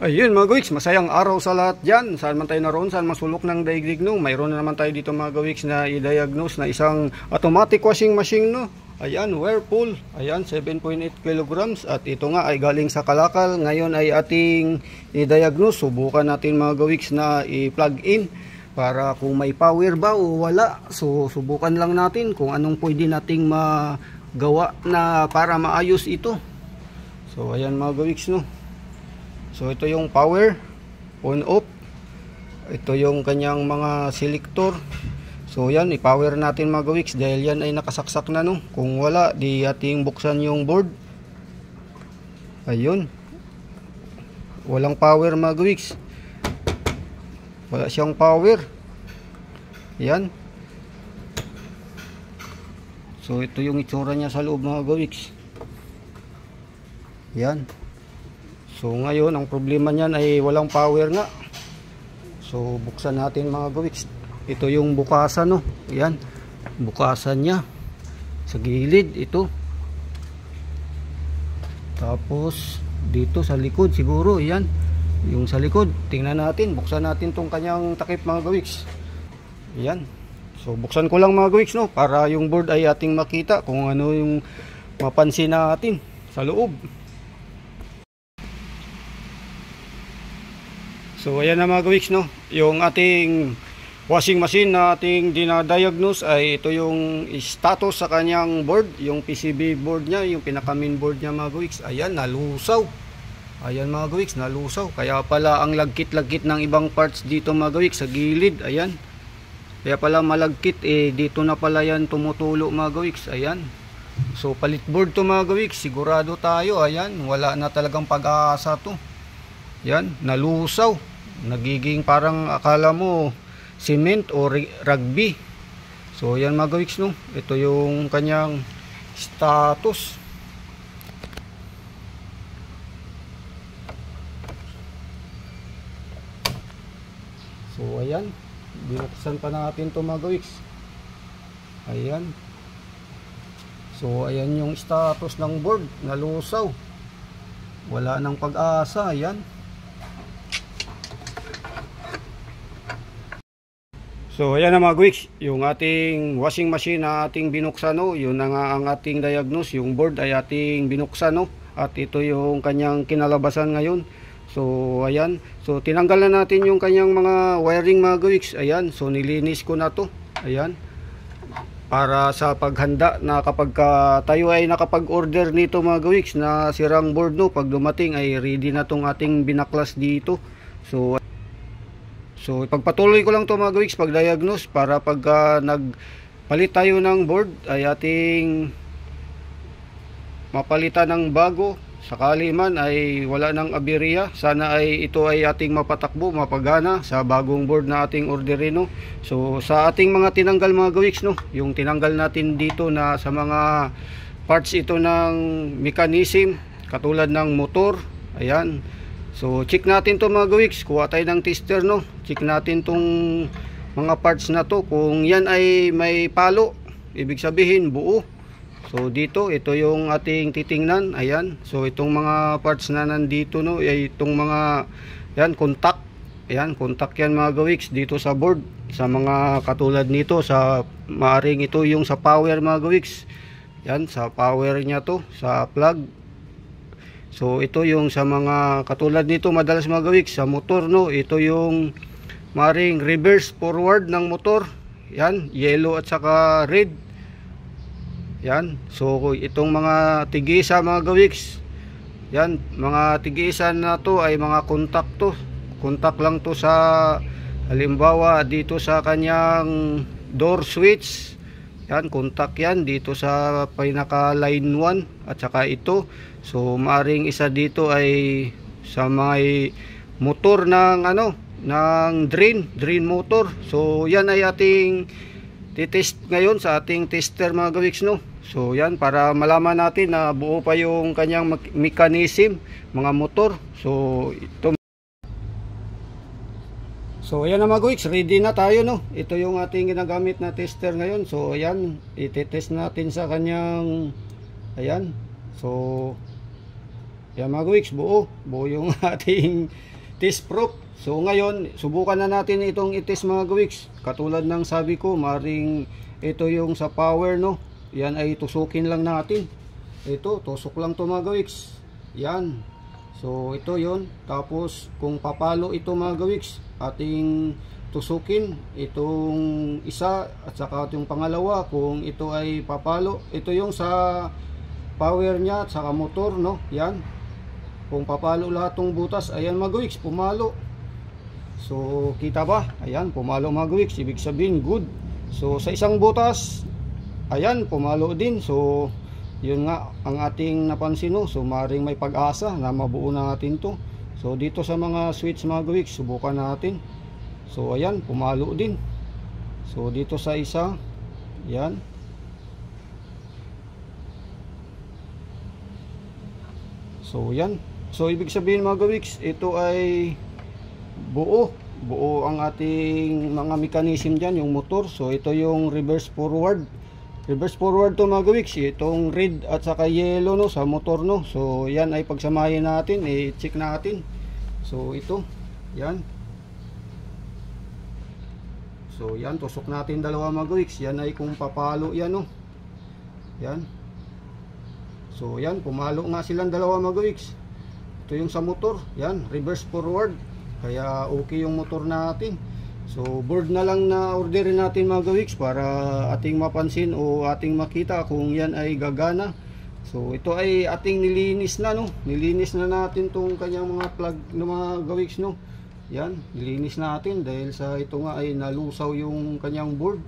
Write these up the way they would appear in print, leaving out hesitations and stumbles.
Ayun mga gawiks, masayang araw sa lahat dyan. Saan man tayo naroon, saan masulok ng daigdig no. Mayroon na naman tayo dito mga gawiks na i-diagnose na isang automatic washing machine no. Ayan, Whirlpool. Ayan, 7.8 kilograms. At ito nga ay galing sa Kalakal. Ngayon ay ating i-diagnose. Subukan natin mga gawiks na i-plug in para kung may power ba o wala. So subukan lang natin kung anong pwede nating magawa na para maayos ito. So ayan mga gawiks no. So ito yung power, on off. Ito yung kanyang mga selector. So yan, i-power natin mga gawiks dahil yan ay nakasaksak na no. Kung wala, di ating buksan yung board. Ayun. Walang power mga gawiks. Wala siyang power. Yan. So ito yung itsura niya sa loob mga gawiks. Yan. So ngayon ang problema niyan ay walang power nga. So buksan natin mga gawiks. Ito yung bukasan no. Yan. Bukasan niya. Sa gilid ito. Tapos dito sa likod siguro. Yan. Yung sa likod. Tingnan natin. Buksan natin tong kanyang takip mga gawiks. Yan. So buksan ko lang mga gawiks no. Para yung board ay ating makita kung ano yung mapansin natin sa loob. So ayan na mga gawiks no, yung ating washing machine na ating dinadiagnose ay ito yung status sa kanyang board, yung PCB board niya, yung pinaka main board niya mga gawiks. Ayan, nalusaw. Ayan mga gawiks, nalusaw. Kaya pala ang lagkit-lagkit ng ibang parts dito mga gawiks sa gilid. Ayan. Kaya pala malagkit dito na pala yan tumutulo mga gawiks. Ayan. So palit board to mga gawiks, sigurado tayo. Ayan, wala na talagang pag-aasa to. Yan, nalusaw. Nagiging parang akala mo cement o rugby. So yan mga gawiks no. Ito yung kanyang status. So ayan, binuksan pa natin to mga gawiks. Ayan. So ayan yung status ng board, nalusaw. Wala nang pag-asa. Ayan. So ayan na mga gawiks, yung ating washing machine na ating binuksan no, yun na nga ang ating diagnose, yung board ay ating binuksan no, at ito yung kanyang kinalabasan ngayon. So ayan, so tinanggal na natin yung kanyang mga wiring mga gawiks. Ayan, so nilinis ko na to. Ayan, para sa paghanda na kapag tayo ay nakapag-order nito mga gawiks na sirang board no, pag dumating ay ready na tong ating binaklas dito. So ipagpatuloy ko lang to mga gawiks pag-diagnose para pag nagpalit tayo ng board ay ating mapalitan ng bago. Sakali man ay wala ng aberya, sana ay ito ay ating mapatakbo, mapagana sa bagong board na ating orderino. So sa ating mga tinanggal mga gawiks no, yung tinanggal natin dito na sa mga parts ito ng mechanism katulad ng motor. Ayan. So check natin to mga gawiks, kuha tayo ng tester no. Check natin tong mga parts na to kung yan ay may palo, ibig sabihin buo. So dito, ito yung ating titingnan. Ayan. So itong mga parts na nandito no, ay itong mga yan, contact. Ayan, contact yan mga gawiks dito sa board. Sa mga katulad nito, sa maaring ito yung sa power mga gawiks. Yan, sa power niya to, sa plug. So ito yung sa mga katulad nito madalas mga gawiks sa motor no, ito yung maaring reverse forward ng motor. Yan, yellow at saka red. Yan. So itong mga tigisa mga gawiks. Yan, mga tigisa na to ay mga contact to. Contact lang to sa halimbawa dito sa kanyang door switch. Yan, contact yan dito sa pinaka line 1 at saka ito. So maaring isa dito ay sa may motor ng ano, ng drain motor. So yan ay ating titest ngayon sa ating tester mga gawiks no. So yan, para malaman natin na buo pa yung kanyang mechanism, mga motor. So ito. So ayan na mga gawiks, ready na tayo no. Ito yung ating ginagamit na tester ngayon. So ayan, i-test natin sa kanyang, ayan. So Yan mga gawiks, buo yung ating test proof. So ngayon, subukan na natin itong itest mga gawiks. Katulad ng sabi ko, maring ito yung sa power, no. Yan ay tusukin lang natin. Ito, tusok lang to mga gawiks. Yan. So ito yon. Tapos kung papalo ito mga gawiks, ating tusukin itong isa at saka itong pangalawa kung ito ay papalo. Ito yung sa power niya at saka motor, no. Yan. Kung papalo lahat tong butas, ayan mga gawiks, pumalo. So kita ba? Ayan, pumalo mga gawiks, ibig sabihin good. So sa isang butas, ayan, pumalo din. So yun nga ang ating napansin, no. So maring may pag-asa na mabuo na natin to. So dito sa mga switch mga gawiks, subukan natin. So ayan, pumalo din. So dito sa isa, yan. So yan. So ibig sabihin mga gawiks, ito ay buo ang ating mga mechanism dyan, yung motor. So ito yung reverse forward to mga gawiks, itong red at saka yellow, no, sa motor, no. So yan ay pagsamahin natin, i-check natin. So ito, yan. So yan, tusok natin dalawa mga gawiks. Yan ay kung papalo yan, no. Yan. So yan, pumalo nga silang dalawa mga gawiks. Ito yung sa motor, yan, reverse forward. Kaya okay yung motor natin. So board na lang na orderin natin mga gawiks para ating mapansin o ating makita kung yan ay gagana. So ito ay ating nilinis na, no. Nilinis na natin tong kanyang mga plug ng mga gawiks, no. Yan, nilinis natin dahil sa ito nga ay nalusaw yung kanyang board.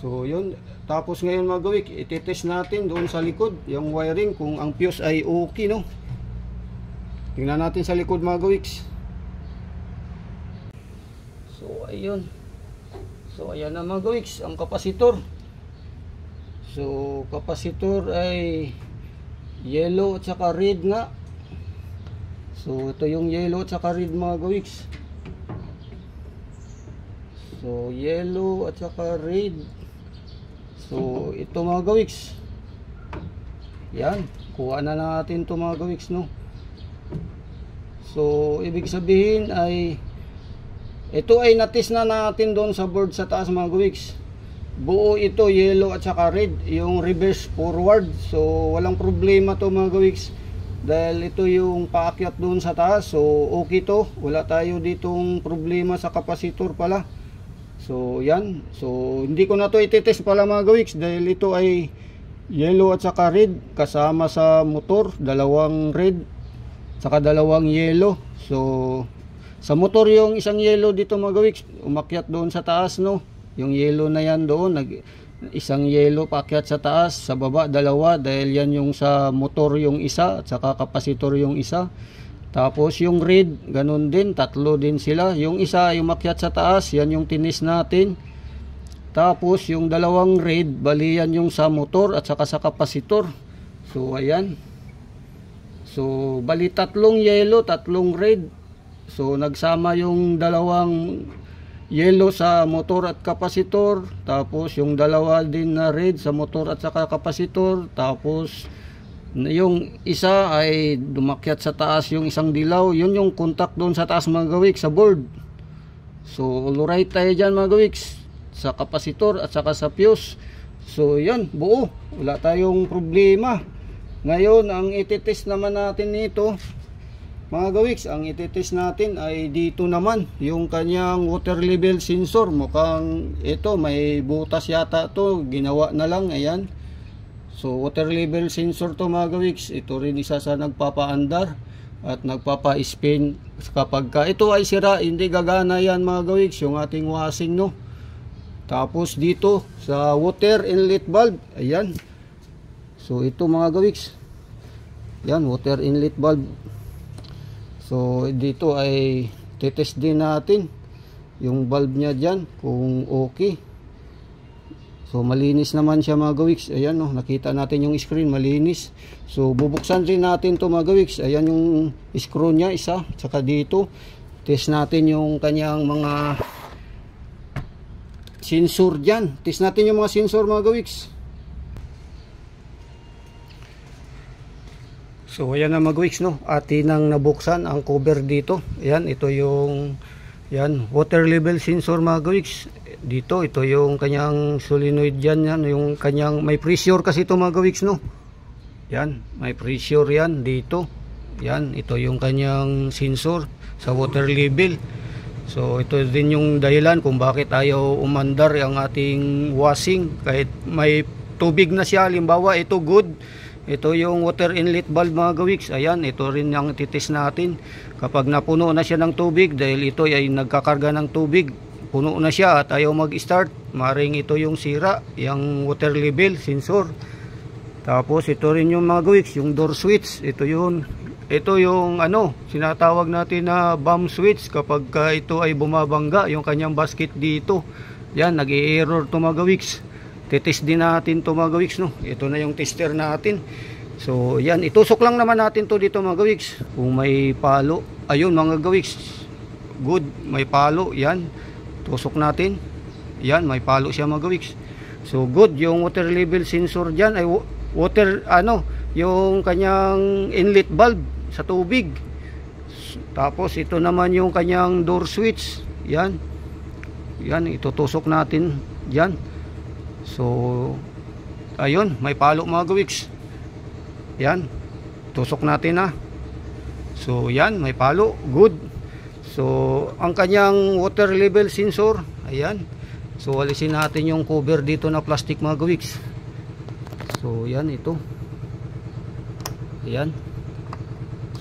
So yun, tapos ngayon mga gawiks, itetest natin doon sa likod yung wiring kung ang fuse ay okay, no. Tingnan natin sa likod mga gawiks. So ayun. So ayan na mga gawiks, ang kapasitor. So kapasitor ay yellow at saka red nga. So ito yung yellow at saka red mga gawiks. So yellow at saka red. So ito mga gawiks. Yan, kuha na natin to mga gawiks, no. So ibig sabihin ay ito ay natis na natin doon sa board sa taas mga gawiks. Buo ito, yellow at saka red, yung reverse forward. So walang problema to mga gawiks dahil ito yung paakyat doon sa taas. So okay to, wala tayo ditong problema sa kapasitor pala. So yan, so hindi ko na to itetest pala mga gawiks dahil ito ay yellow at saka red kasama sa motor, dalawang red saka dalawang yellow. So sa motor yung isang yellow dito mga gawiks, umakyat doon sa taas, no. Yung yellow na yan doon, isang yellow paakyat sa taas, sa baba dalawa dahil yan yung sa motor yung isa at saka kapasitor yung isa. Tapos yung red, ganun din, tatlo din sila. Yung isa yung umakyat sa taas, yan yung tinis natin. Tapos yung dalawang red, bali yan yung sa motor at saka sa kapasitor. So ayan. So bali tatlong yellow, tatlong red. So nagsama yung dalawang yellow sa motor at kapasitor, tapos yung dalawa din na red sa motor at saka kapasitor, tapos yung isa ay dumakyat sa taas yung isang dilaw, yun yung contact doon sa taas mga gawiks sa board. So alright tayo dyan mga gawiks sa kapasitor at saka sa fuse. So yan, buo, wala tayong problema. Ngayon ang itetest naman natin nito mga gawiks, ang itetest natin ay dito naman yung kanyang water level sensor. Mukhang ito may butas yata to, ginawa na lang, ayan. So water level sensor to mga gawiks, ito rin isa sa nagpapaandar at nagpapa-spin kapag ito ay sira, hindi gagana yan mga gawiks, yung ating washing, no. Tapos dito sa water inlet valve, ayan. So ito mga gawiks, yan, water inlet valve. So dito ay titest din natin yung valve nya dyan kung okay. So malinis naman siya mga gawiks. Ayan, no, nakita natin yung screen, malinis. So bubuksan rin natin to mga gawiks. Ayan yung screw nya isa. Tsaka dito test natin yung kanyang mga sensor dyan. Test natin yung mga sensor mga gawiks. So ayan na mga gawiks, no, atin nang nabuksan ang cover dito. Ayan, ito yung water level sensor mga gawiks. Dito ito yung kanyang solenoid yan, yung kanyang may pressure kasi ito mga gawiks, no. Yan, may pressure yan dito. Yan, ito yung kanyang sensor sa water level. So ito din yung dahilan kung bakit ayaw umandar ang ating washing kahit may tubig na siya. Halimbawa ito good, ito yung water inlet valve mga gawiks. Ayan, ito rin yung titest natin. Kapag napuno na siya ng tubig, dahil ito ay nagkakarga ng tubig, puno na siya at ayaw mag-start, maring ito yung sira, yung water level sensor. Tapos ito rin yung mga gawiks, yung door switch. Ito yung sinatawag natin na bomb switch. Kapag ito ay bumabangga yung kanyang basket dito, yan, nag-i-error to mga gawiks. Titest din natin to mga gawiks, no. Ito na yung tester natin. So yan, itusok lang naman natin to dito mga gawiks. Kung may palo, ayun mga gawiks, good, may palo. Yan, tusok natin. Yan, may palo siya mga gawiks. So good, yung water level sensor dyan ay water, yung kanyang inlet valve sa tubig. Tapos ito naman yung kanyang door switch. Yan, itutusok natin dyan. So ayun, may palo mga gawiks. Yan, tusok natin na. So yan, may palo, good. So ang kanyang water level sensor, ayan. So alisin natin yung cover dito na plastic mga gawiks. So yan, ito. Ayan.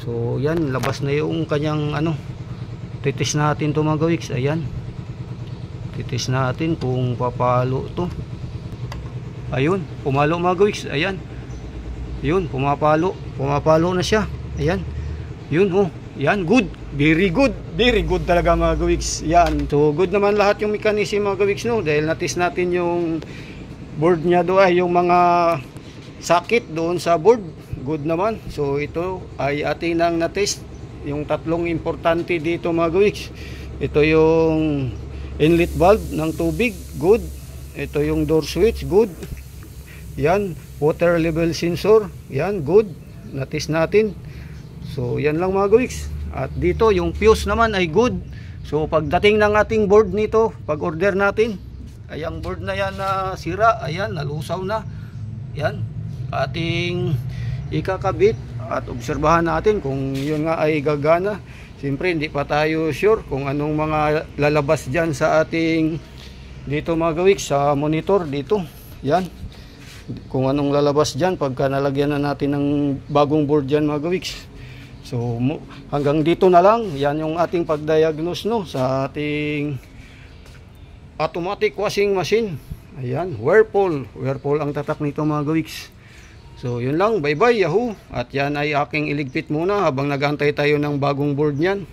So yan, labas na yung kanyang titis natin to mga gawiks. Ayan, titis natin kung papalo to. Ayun, pumalo mga gawiks. Ayan, yun, pumapalo na siya. Ayan, yun, yan, good, very good talaga mga gawiks. Yan, so good naman lahat yung mechanism mga gawiks, no, dahil natis natin yung board niya doon, yung mga sakit doon sa board, good naman. So ito ay ating nang natest yung tatlong importante dito mga gawiks. Ito yung inlet valve ng tubig, good. Ito yung door switch, good. Yan, water level sensor, yan, good, natest natin. So yan lang mga gawiks. At dito yung fuse naman ay good. So pagdating ng ating board nito, pag order natin, ay ang board na yan na sira, ayan, nalusaw na. Yan, ating ikakabit at obserbahan natin kung yun nga ay gagana. Siyempre hindi pa tayo sure kung anong mga lalabas dyan sa ating dito mga gawiks, sa monitor dito. Yan, kung anong lalabas dyan pagka nalagyan na natin ng bagong board dyan mga gawiks. So hanggang dito na lang. Yan yung ating pagdiagnose, no, sa ating automatic washing machine. Ayan, Whirlpool ang tatak nito mga gawiks. So yun lang, bye bye Yahoo. At yan ay aking iligpit muna habang nag-aantay tayo ng bagong board niyan.